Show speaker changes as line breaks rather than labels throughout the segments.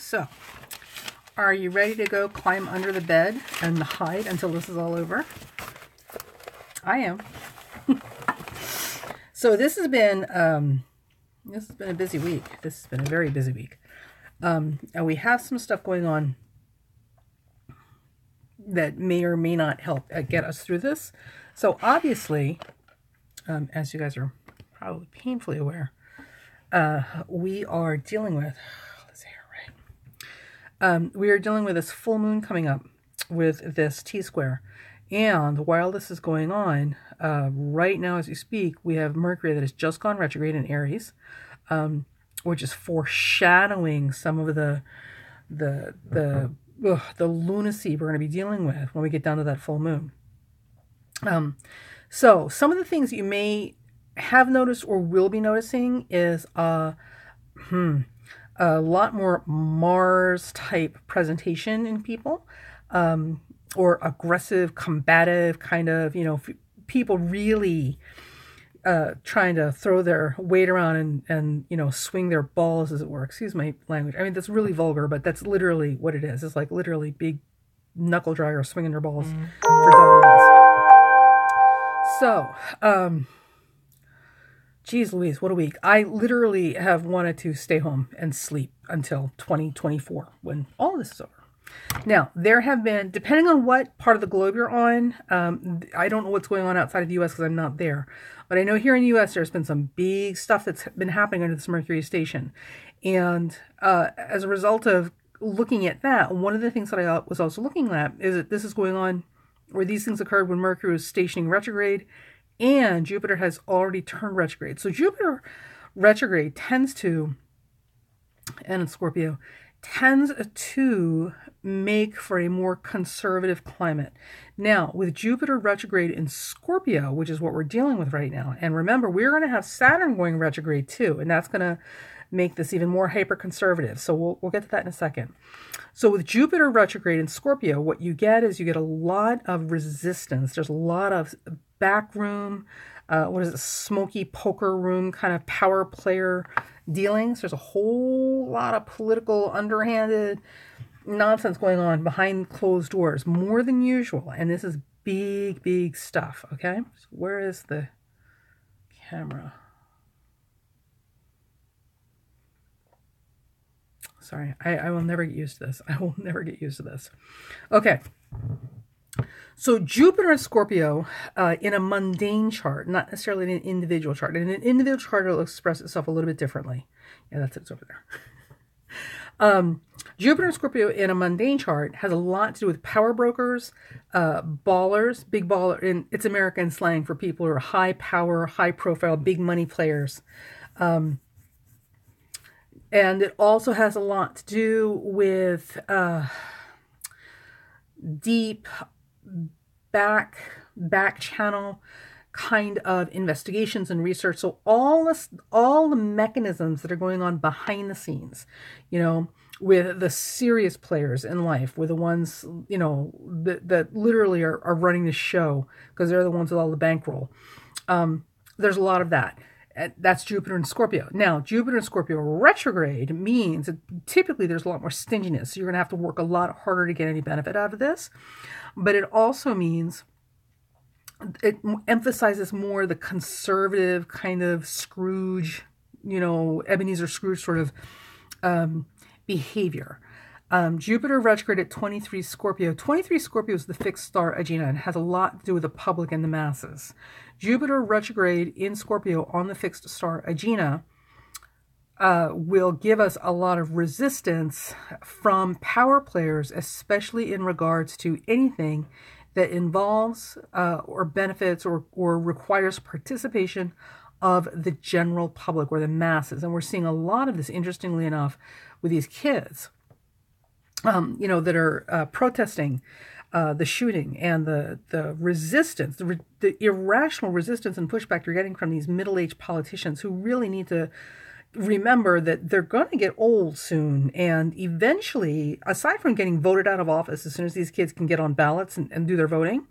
So, are you ready to go climb under the bed and hide until this is all over? I am. So this has been a busy week. This has been a very busy week. And we have some stuff going on that may or may not help get us through this. So obviously, as you guys are probably painfully aware, we are dealing with, we are dealing with this full moon coming up with this T-square. And while this is going on, right now as you speak, we have Mercury that has just gone retrograde in Aries, which is foreshadowing some of the lunacy we're going to be dealing with when we get down to that full moon. So some of the things you may have noticed or will be noticing is a lot more Mars type presentation in people, or aggressive, combative kind of, people really trying to throw their weight around and swing their balls, as it were. Excuse my language. I mean, that's really vulgar, but that's literally what it is. It's like literally big knuckle dragger swinging their balls for dominance. So, geez Louise, what a week. I literally have wanted to stay home and sleep until 2024 when all of this is over. Now, there have been, depending on what part of the globe you're on, I don't know what's going on outside of the U.S. because I'm not there. But I know here in the U.S. there's been some big stuff that's been happening under this Mercury station. And as a result of looking at that, one of the things that I was also looking at is that this is going on, where these things occurred when Mercury was stationing retrograde, and Jupiter has already turned retrograde. So Jupiter retrograde tends to, and in Scorpio, tends to make for a more conservative climate. Now, with Jupiter retrograde in Scorpio, which is what we're dealing with right now, and remember, we're going to have Saturn going retrograde too, and that's going to make this even more hyper-conservative. So we'll get to that in a second. So with Jupiter retrograde in Scorpio, what you get is you get a lot of resistance. There's a lot of backroom, smoky poker room kind of power player dealings. There's a whole lot of political underhanded nonsense going on behind closed doors, more than usual. And this is big, big stuff, okay? So where is the camera? Sorry, I will never get used to this. I will never get used to this. Okay. So Jupiter and Scorpio in a mundane chart, not necessarily in an individual chart. In an individual chart, it'll express itself a little bit differently. Yeah, that's it. It's over there. Jupiter and Scorpio in a mundane chart has a lot to do with power brokers, ballers, big baller, and it's American slang for people who are high power, high profile, big money players. And it also has a lot to do with deep back channel kind of investigations and research. So all the mechanisms that are going on behind the scenes, with the serious players in life, with the ones, that literally are running the show because they're the ones with all the bankroll. There's a lot of that. That's Jupiter and Scorpio. Now, Jupiter and Scorpio retrograde means that typically there's a lot more stinginess. So you're going to have to work a lot harder to get any benefit out of this. But it also means it emphasizes more the conservative kind of Scrooge, Ebenezer Scrooge sort of behavior. Jupiter retrograde at 23 Scorpio. 23 Scorpio is the fixed star Agena and has a lot to do with the public and the masses. Jupiter retrograde in Scorpio on the fixed star Agena will give us a lot of resistance from power players, especially in regards to anything that involves or benefits or requires participation of the general public or the masses. And we're seeing a lot of this, interestingly enough, with these kids. That are protesting the shooting and the resistance, the irrational resistance and pushback you're getting from these middle-aged politicians who really need to remember that they're going to get old soon. And eventually, aside from getting voted out of office as soon as these kids can get on ballots and do their voting,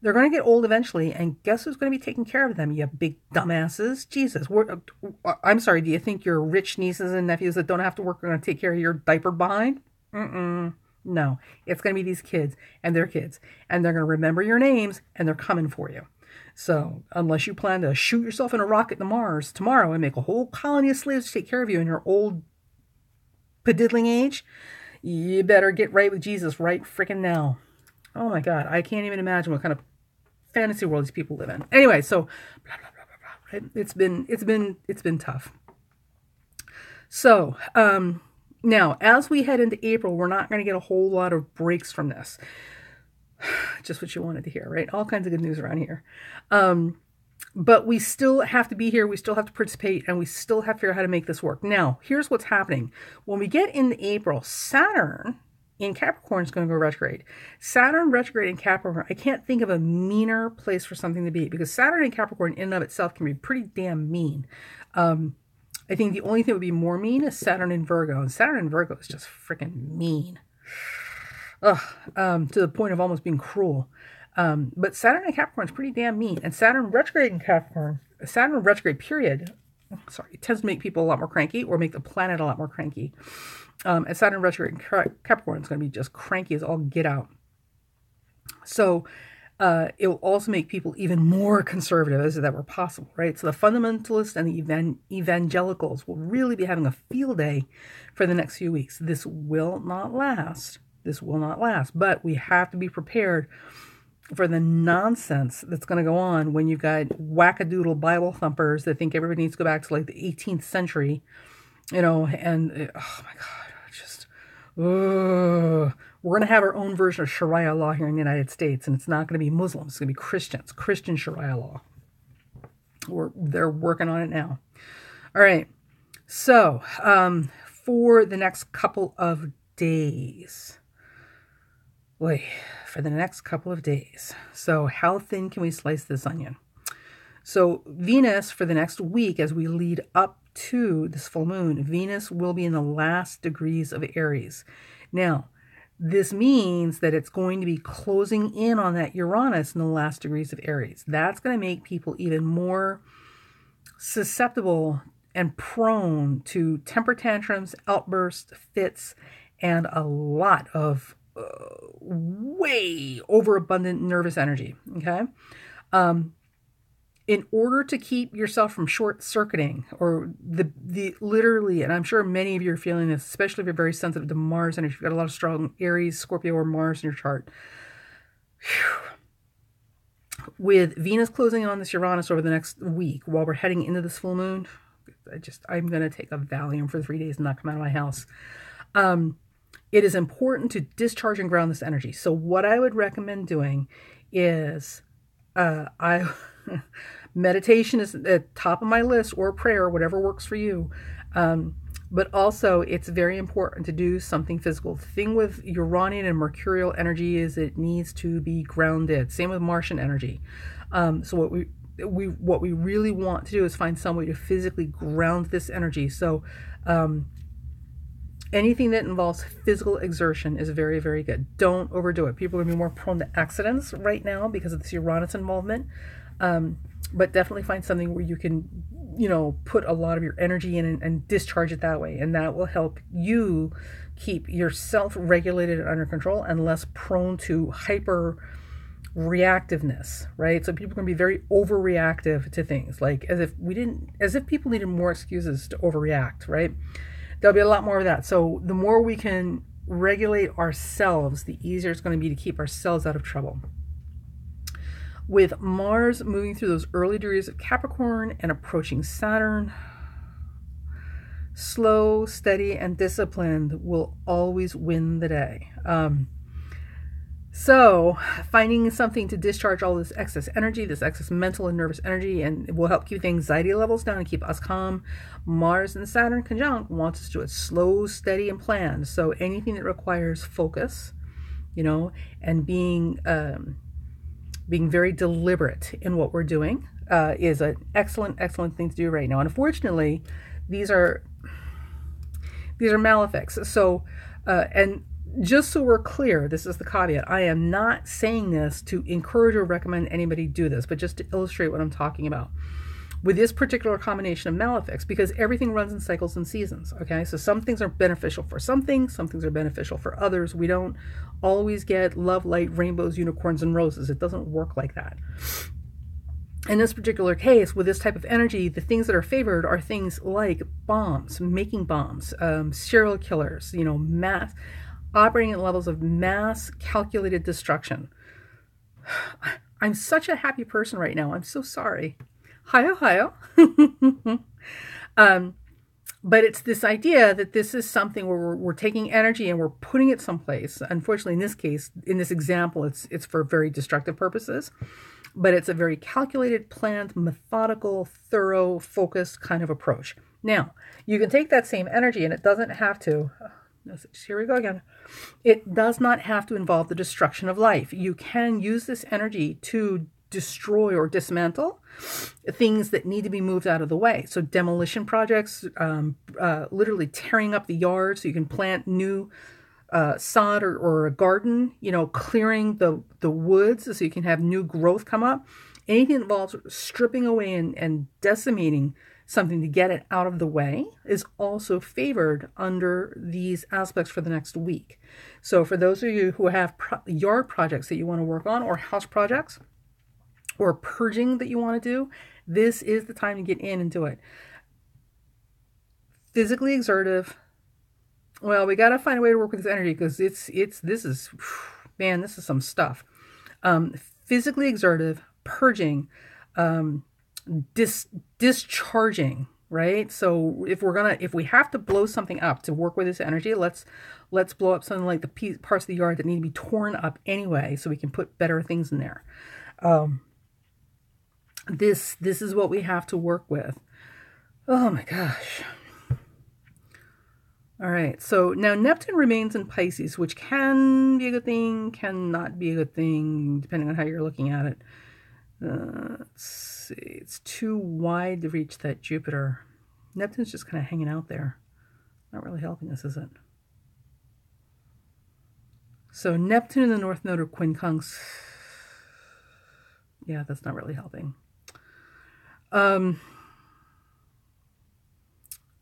They're going to get old eventually, and guess who's going to be taking care of them, you big dumbasses? Jesus. I'm sorry, do you think your rich nieces and nephews that don't have to work are going to take care of your diaper behind? No, it's going to be these kids, and they're going to remember your names, and they're coming for you. So unless you plan to shoot yourself in a rocket to Mars tomorrow and make a whole colony of slaves to take care of you in your old pediddling age, you better get right with Jesus right freaking now. Oh my God, I can't even imagine what kind of fantasy world these people live in. Anyway, so blah, blah, blah, blah, blah. It's been tough. So now, as we head into April, we're not going to get a whole lot of breaks from this. Just what you wanted to hear, right? All kinds of good news around here. But we still have to be here. We still have to participate, and we still have to figure out how to make this work. Now, here's what's happening. When we get into April, Saturn in Capricorn is going to go retrograde. Saturn retrograde in Capricorn, I can't think of a meaner place for something to be, because Saturn in Capricorn in and of itself can be pretty damn mean. I think the only thing that would be more mean is Saturn in Virgo, and Saturn in Virgo is just freaking mean. To the point of almost being cruel. But Saturn in Capricorn is pretty damn mean, and Saturn retrograde in Capricorn, Saturn retrograde period, it tends to make people a lot more cranky, or make the planet a lot more cranky. And Saturn retrograde in Capricorn is going to be just cranky as all get out. So it will also make people even more conservative, as if that were possible, right? So the fundamentalists and the evangelicals will really be having a field day for the next few weeks. This will not last. But we have to be prepared for the nonsense that's going to go on when you've got wackadoodle Bible thumpers that think everybody needs to go back to like the 18th century, and oh my God. We're going to have our own version of Sharia law here in the United States, and it's not going to be Muslims. It's going to be Christians, Christian Sharia law. They're working on it now. All right. So for the next couple of days, so how thin can we slice this onion? So Venus, for the next week, as we lead up to this full moon, Venus will be in the last degrees of Aries. Now, this means that it's going to be closing in on that Uranus in the last degrees of Aries. That's going to make people even more susceptible and prone to temper tantrums, outbursts, fits, and a lot of way overabundant nervous energy. Okay. In order to keep yourself from short-circuiting, or the literally, and I'm sure many of you are feeling this, especially if you're very sensitive to Mars energy, if you've got a lot of strong Aries, Scorpio, or Mars in your chart. With Venus closing in on this Uranus over the next week, while we're heading into this full moon, I'm going to take a Valium for 3 days and not come out of my house. It is important to discharge and ground this energy. So what I would recommend doing is meditation is at the top of my list, or prayer, whatever works for you. But also it's very important to do something physical. The thing with Uranian and Mercurial energy is it needs to be grounded. Same with Martian energy. So what we really want to do is find some way to physically ground this energy. So anything that involves physical exertion is very, very good. Don't overdo it. People are going to be more prone to accidents right now because of this Uranus involvement. But definitely find something where you can, put a lot of your energy in and discharge it that way. And that will help you keep yourself regulated and under control and less prone to hyper reactiveness, right? So people can be very overreactive to things, like as if people needed more excuses to overreact, right? There'll be a lot more of that. So the more we can regulate ourselves, the easier it's going to be to keep ourselves out of trouble. With Mars moving through those early degrees of Capricorn and approaching Saturn, slow, steady, and disciplined will always win the day. So finding something to discharge all this excess energy, this excess mental and nervous energy, and it will help keep the anxiety levels down and keep us calm. Mars and Saturn conjunct wants us to do it slow, steady, and planned. So anything that requires focus, and being very deliberate in what we're doing is an excellent, excellent thing to do right now. And unfortunately, these are malefics. So, and just so we're clear, this is the caveat. I am not saying this to encourage or recommend anybody do this, but just to illustrate what I'm talking about with this particular combination of malefics, because everything runs in cycles and seasons. Okay, so some things are beneficial for some things are beneficial for others. We don't always get love, light, rainbows, unicorns, and roses. It doesn't work like that. In this particular case, with this type of energy, the things that are favored are things like bombs, making bombs, serial killers, mass, operating at levels of mass calculated destruction. I'm such a happy person right now. I'm so sorry. Hi, Ohio. But it's this idea that this is something where we're taking energy and we're putting it someplace. Unfortunately, in this case, in this example, it's for very destructive purposes. But it's a very calculated, planned, methodical, thorough, focused kind of approach. Now, you can take that same energy and it doesn't have to, here we go again. It does not have to involve the destruction of life. You can use this energy to destroy or dismantle things that need to be moved out of the way. So demolition projects, literally tearing up the yard so you can plant new sod or a garden, clearing the woods so you can have new growth come up. Anything that involves stripping away and decimating something to get it out of the way is also favored under these aspects for the next week. So for those of you who have yard projects that you want to work on, or house projects, or purging that you want to do, this is the time to get in and do it. Physically exertive. Well, we got to find a way to work with this energy because this is some stuff. Physically exertive, purging, discharging, right? So if we have to blow something up to work with this energy, let's blow up something like the parts of the yard that need to be torn up anyway, so we can put better things in there. This is what we have to work with. Oh my gosh. All right, so now Neptune remains in Pisces, which can be a good thing, cannot be a good thing, depending on how you're looking at it. Let's see, it's too wide to reach that Jupiter. Neptune's just kind of hanging out there. Not really helping us, is it? So Neptune in the North Node of Quincunx. Yeah, that's not really helping.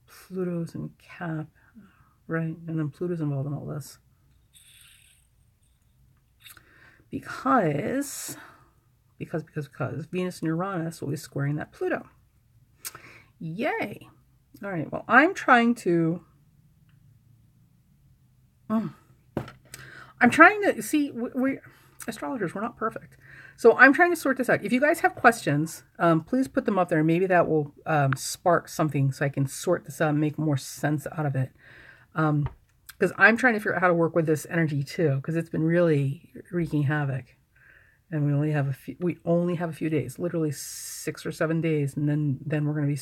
Pluto's in Cap. Right, and then Pluto's involved in all this. Because Venus and Uranus will be squaring that Pluto. Yay. All right, well, I'm trying to see, we astrologers, we're not perfect. So I'm trying to sort this out. If you guys have questions, please put them up there. Maybe that will spark something so I can sort this out and make more sense out of it. Because I'm trying to figure out how to work with this energy too, because it's been really wreaking havoc, and we only have a few days, literally 6 or 7 days, and then we're going to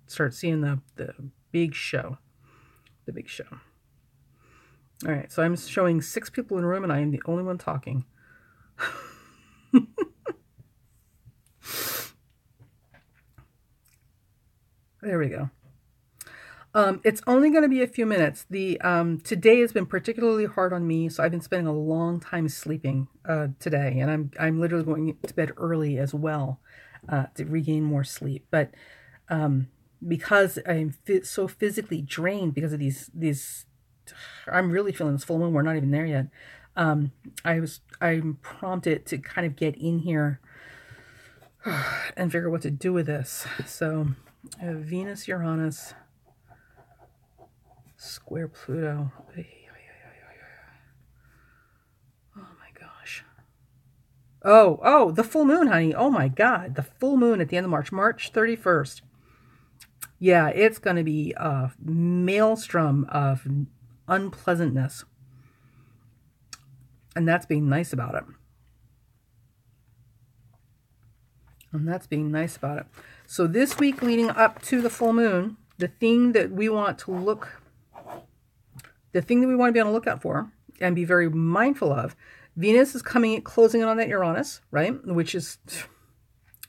start seeing the big show, All right, so I'm showing 6 people in a room, and I am the only one talking. There we go. It's only going to be a few minutes. Today has been particularly hard on me, so I've been spending a long time sleeping today, and I'm literally going to bed early as well to regain more sleep. But because I'm so physically drained because of these, I'm really feeling this full moon. We're not even there yet. I'm prompted to kind of get in here and figure out what to do with this. So Venus, Uranus, square Pluto. Oh my gosh. Oh, the full moon, honey. Oh my God. The full moon at the end of March 31st. Yeah, it's going to be a maelstrom of unpleasantness. And that's being nice about it. So this week leading up to the full moon, the thing that we want to be on the lookout for and be very mindful of, Venus is closing in on that Uranus, right? Which is,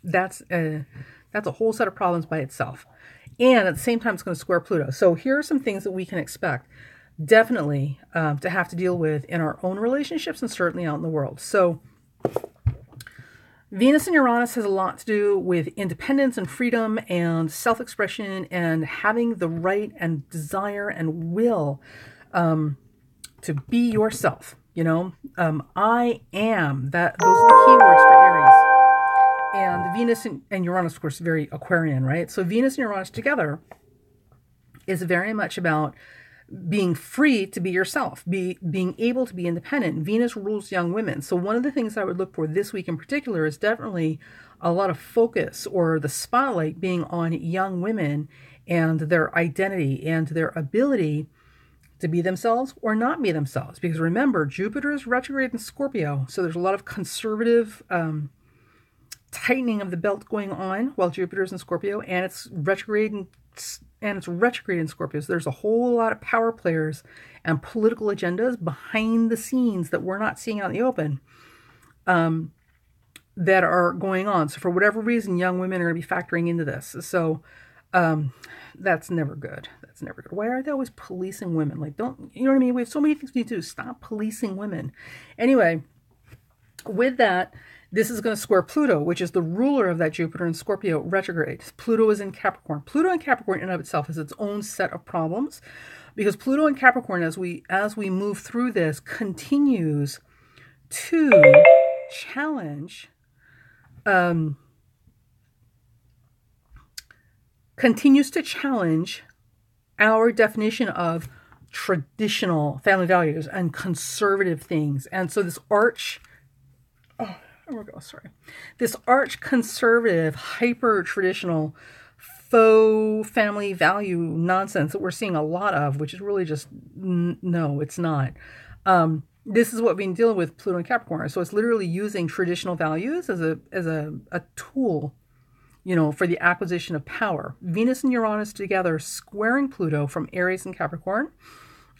that's a whole set of problems by itself. And at the same time, it's going to square Pluto. So here are some things that we can expect. definitely to have to deal with in our own relationships and certainly out in the world. So Venus and Uranus has a lot to do with independence and freedom and self-expression and having the right and desire and will to be yourself. I am that. Those are the keywords for Aries. And Venus and Uranus, of course, very Aquarian, right? So Venus and Uranus together is very much about being free to be yourself, being able to be independent. Venus rules young women. So one of the things I would look for this week in particular is definitely a lot of focus or the spotlight being on young women and their identity and their ability to be themselves or not be themselves. Because remember, Jupiter is retrograde in Scorpio. So there's a lot of conservative tightening of the belt going on while Jupiter is in Scorpio, and it's retrograde in Scorpio. So there's a whole lot of power players and political agendas behind the scenes that we're not seeing out in the open that are going on. So for whatever reason, young women are going to be factoring into this. So that's never good. That's never good. Why are they always policing women? Like, you know what I mean? We have so many things we need to do. Stop policing women. Anyway, with that, this is going to square Pluto, which is the ruler of that Jupiter in Scorpio retrograde. Pluto is in Capricorn. Pluto in Capricorn in and of itself has its own set of problems, because Pluto in Capricorn, as we move through this, continues to challenge our definition of traditional family values and conservative things. And so this this arch conservative, hyper traditional, faux family value nonsense that we're seeing a lot of, which is really just, no, it's not. This is what we've been dealing with Pluto and Capricorn. So it's literally using traditional values as a tool, for the acquisition of power. Venus and Uranus together squaring Pluto from Aries and Capricorn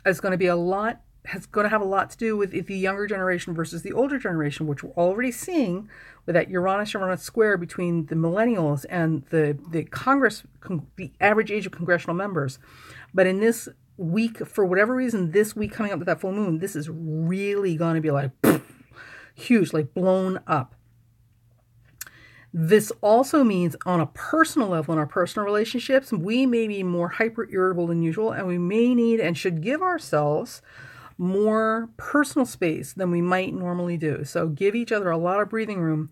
is going to have a lot to do with the younger generation versus the older generation, which we're already seeing with that Uranus square between the millennials and the average age of congressional members. But in this week, for whatever reason, this week coming up with that full moon, this is really going to be like huge, like blown up. This also means on a personal level, in our personal relationships, we may be more hyper irritable than usual, and we may need and should give ourselves more personal space than we might normally do. So give each other a lot of breathing room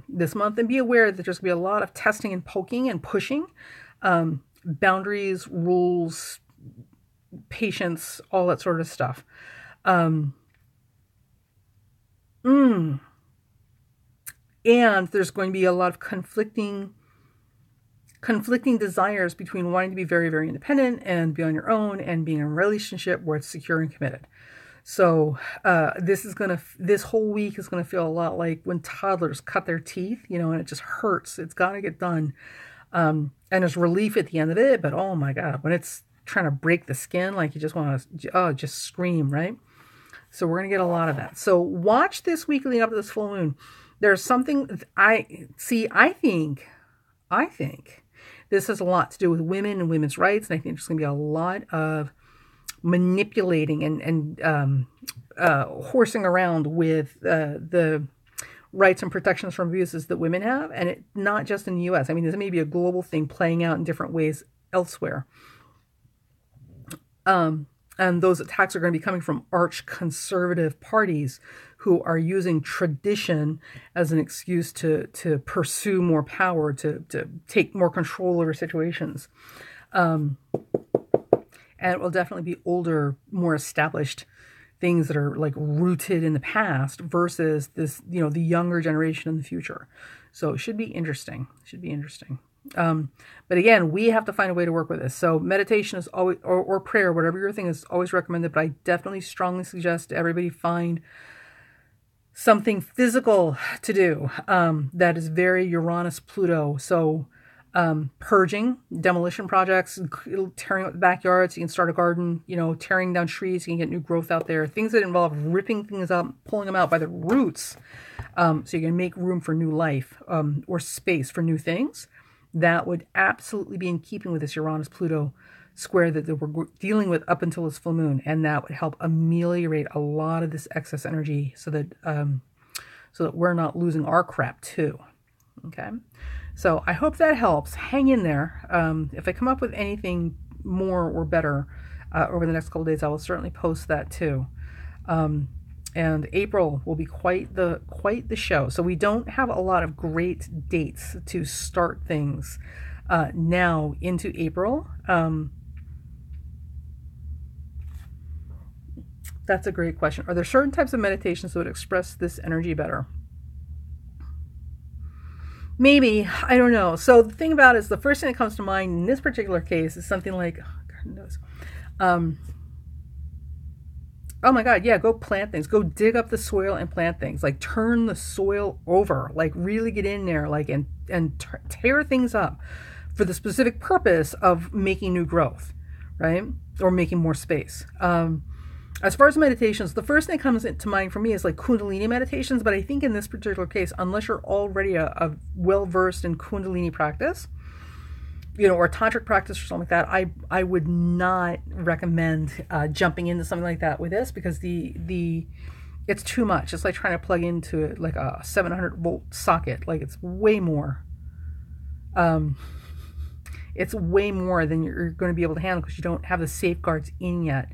this month, and be aware that there's going to be a lot of testing and poking and pushing, boundaries, rules, patience, all that sort of stuff. And there's going to be a lot of conflicting desires between wanting to be very, very independent and be on your own and being in a relationship where it's secure and committed. So this whole week is going to feel a lot like when toddlers cut their teeth, and it just hurts. It's got to get done. And there's relief at the end of it, but oh my God, when it's trying to break the skin, like you just want to just scream, right? So we're going to get a lot of that. So watch this week leading up to this full moon. There's something I think this has a lot to do with women and women's rights. And I think there's going to be a lot of manipulating and horsing around with the rights and protections from abuses that women have. And it not just in the U.S. I mean, this may be a global thing playing out in different ways elsewhere. And those attacks are going to be coming from arch conservative parties who are using tradition as an excuse to pursue more power, to take more control over situations. And it will definitely be older, more established things that are like rooted in the past versus this, the younger generation in the future. So it should be interesting. But again, we have to find a way to work with this. So meditation is always, or prayer, whatever your thing is, always recommended. But I definitely strongly suggest everybody find something physical to do that is very Uranus Pluto. So purging, demolition projects, tearing up the backyard so you can start a garden, tearing down trees so you can get new growth out there. Things that involve ripping things up, pulling them out by the roots so you can make room for new life or space for new things. That would absolutely be in keeping with this Uranus Pluto square that we're dealing with up until this full moon, and that would help ameliorate a lot of this excess energy so that we're not losing our crap too. Okay, so I hope that helps. Hang in there. If I come up with anything more or better over the next couple of days, I will certainly post that too. And April will be quite the show. So we don't have a lot of great dates to start things now into April. That's a great question. Are there certain types of meditations that would express this energy better? Maybe, I don't know. So the thing about it is, the first thing that comes to mind in this particular case is something like, oh, God knows, oh my God, yeah, go plant things. Go dig up the soil and plant things. Like, turn the soil over. Like, really get in there, like, and tear things up for the specific purpose of making new growth, right? Or making more space. As far as meditations, the first thing that comes to mind for me is like Kundalini meditations. But I think in this particular case, unless you're already a well-versed in Kundalini practice, or tantric practice or something like that, I would not recommend jumping into something like that with this, because it's too much. It's like trying to plug into like a 700-volt socket. Like, it's way more. It's way more than you're going to be able to handle, because you don't have the safeguards in yet.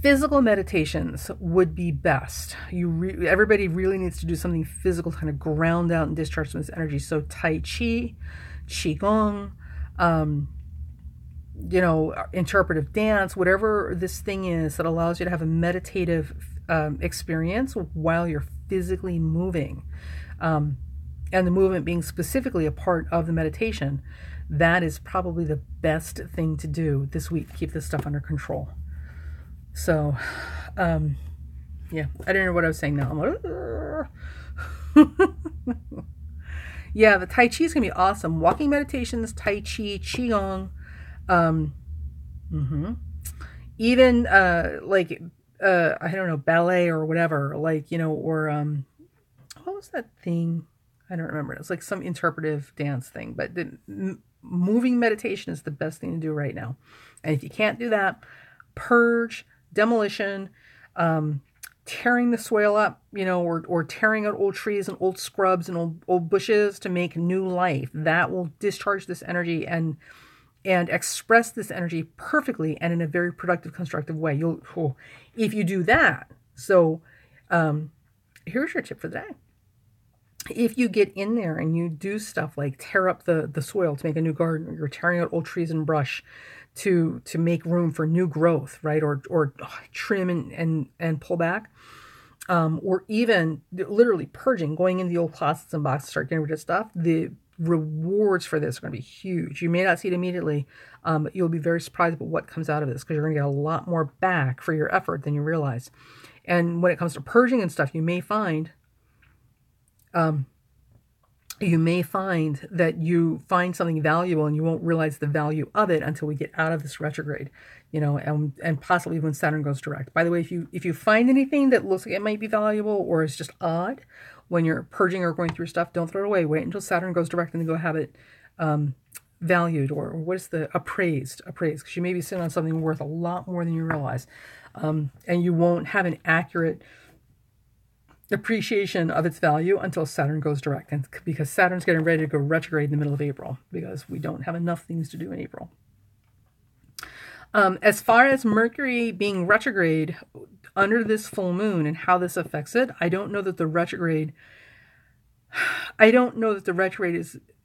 Physical meditations would be best. Everybody really needs to do something physical to kind of ground out and discharge some of this energy. So Tai Chi, Qigong, interpretive dance, whatever this thing is that allows you to have a meditative experience while you're physically moving, and the movement being specifically a part of the meditation, that is probably the best thing to do this week to keep this stuff under control. So, yeah, I don't know what I was saying now. I'm like, yeah, the Tai Chi is going to be awesome. Walking meditations, Tai Chi, Qigong, even, I don't know, ballet or whatever, or, what was that thing? I don't remember. It's like some interpretive dance thing, but moving meditation is the best thing to do right now. And if you can't do that, purge, demolition, tearing the soil up, or tearing out old trees and old scrubs and old bushes to make new life. That will discharge this energy and express this energy perfectly and in a very productive, constructive way. If you do that. So here's your tip for the day. If you get in there and you do stuff like tear up the soil to make a new garden, or you're tearing out old trees and brush to make room for new growth, right? Or trim and pull back, or even literally purging, going into the old closets and boxes, start getting rid of stuff. The rewards for this are going to be huge. You may not see it immediately, but you'll be very surprised about what comes out of this, because you're going to get a lot more back for your effort than you realize. And when it comes to purging and stuff, you may find that you find something valuable and you won't realize the value of it until we get out of this retrograde, and possibly when Saturn goes direct. By the way, if you find anything that looks like it might be valuable or is just odd when you're purging or going through stuff, don't throw it away. Wait until Saturn goes direct and then go have it valued, or what is the appraised, because you may be sitting on something worth a lot more than you realize, and you won't have an accurate appreciation of its value until Saturn goes direct, and because Saturn's getting ready to go retrograde in the middle of April, because we don't have enough things to do in April. As far as Mercury being retrograde under this full moon and how this affects it, I don't know that the retrograde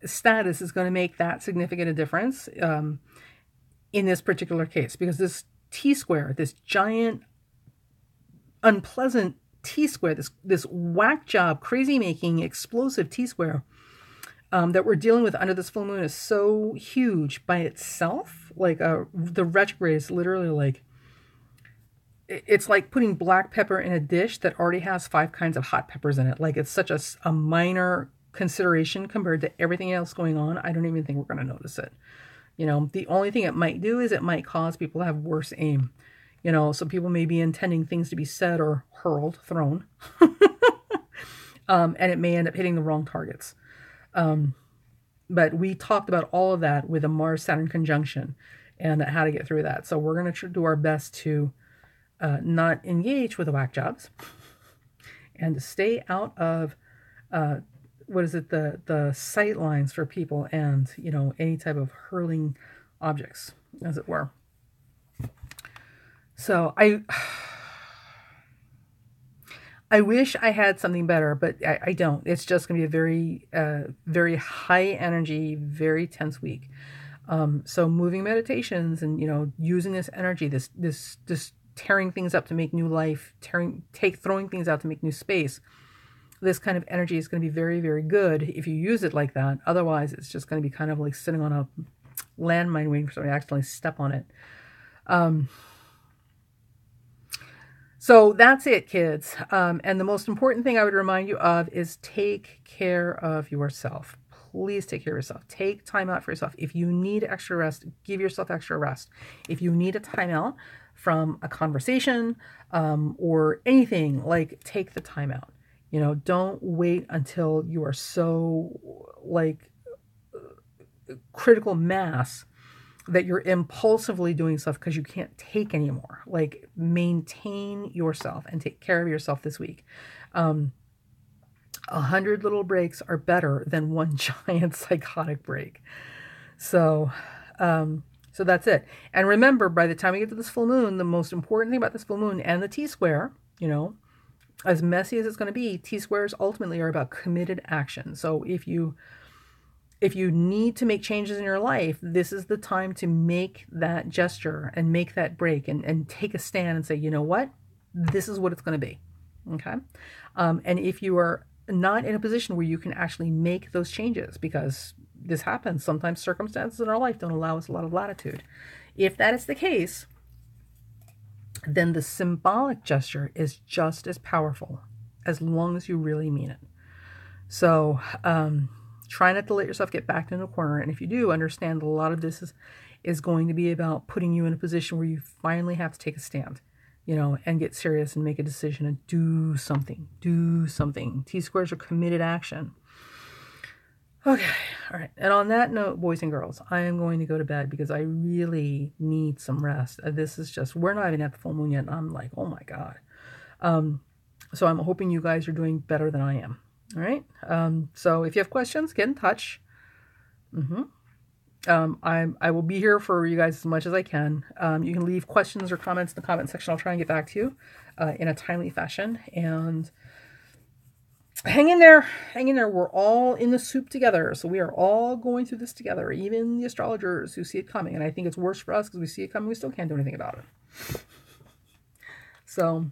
status is going to make that significant a difference in this particular case, because this T-square, this giant unpleasant T-square, this whack job, crazy making, explosive T-square that we're dealing with under this full moon is so huge by itself. Like the retrograde is literally like, it's like putting black pepper in a dish that already has 5 kinds of hot peppers in it. Like, it's such a minor consideration compared to everything else going on. I don't even think we're going to notice it. The only thing it might do is it might cause people to have worse aim. So people may be intending things to be said or hurled, thrown, and it may end up hitting the wrong targets. But we talked about all of that with a Mars-Saturn conjunction and how to get through that. So we're going to do our best to not engage with the whack jobs and to stay out of, what is it, the sight lines for people and, you know, any type of hurling objects, as it were. So I wish I had something better, but I don't. It's just going to be a very, very high energy, very tense week. So moving meditations and, you know, using this energy, this tearing things up to make new life, throwing things out to make new space. This kind of energy is going to be very, very good if you use it like that. Otherwise, it's just going to be kind of like sitting on a landmine waiting for somebody to accidentally step on it. So that's it, kids. And the most important thing I would remind you of is take care of yourself. Please take care of yourself. Take time out for yourself. If you need extra rest, give yourself extra rest. If you need a time out from a conversation or anything, like, take the time out. You know, don't wait until you are so, like, critical mass that you're impulsively doing stuff because you can't take anymore. Like, maintain yourself and take care of yourself this week. 100 little breaks are better than one giant psychotic break. So that's it. And remember, by the time we get to this full moon, the most important thing about this full moon and the T-square, you know, as messy as it's going to be, T-squares ultimately are about committed action. So if you need to make changes in your life, this is the time to make that gesture and make that break and take a stand and say, you know what, this is what it's going to be. Okay. And if you are not in a position where you can actually make those changes, because this happens, sometimes circumstances in our life don't allow us a lot of latitude. If that is the case, then the symbolic gesture is just as powerful as long as you really mean it. So try not to let yourself get backed into a corner. And if you do, understand that a lot of this is going to be about putting you in a position where you finally have to take a stand, you know, and get serious and make a decision and do something. Do something. T-squares are committed action. Okay, all right. And on that note, boys and girls, I am going to go to bed because I really need some rest. This is just, we're not even at the full moon yet, and I'm like, oh my God. So I'm hoping you guys are doing better than I am. All right. So if you have questions, get in touch. I will be here for you guys as much as I can. You can leave questions or comments in the comment section. I'll try and get back to you in a timely fashion. And hang in there. Hang in there. We're all in the soup together. So we are all going through this together, even the astrologers who see it coming. And I think it's worse for us because we see it coming. We still can't do anything about it. So,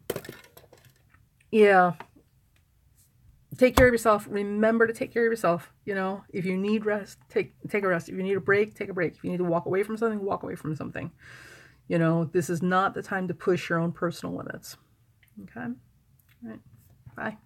yeah. Take care of yourself. Remember to take care of yourself. You know, if you need rest, take a rest. If you need a break, take a break. If you need to walk away from something, walk away from something. You know, this is not the time to push your own personal limits. Okay? All right. Bye.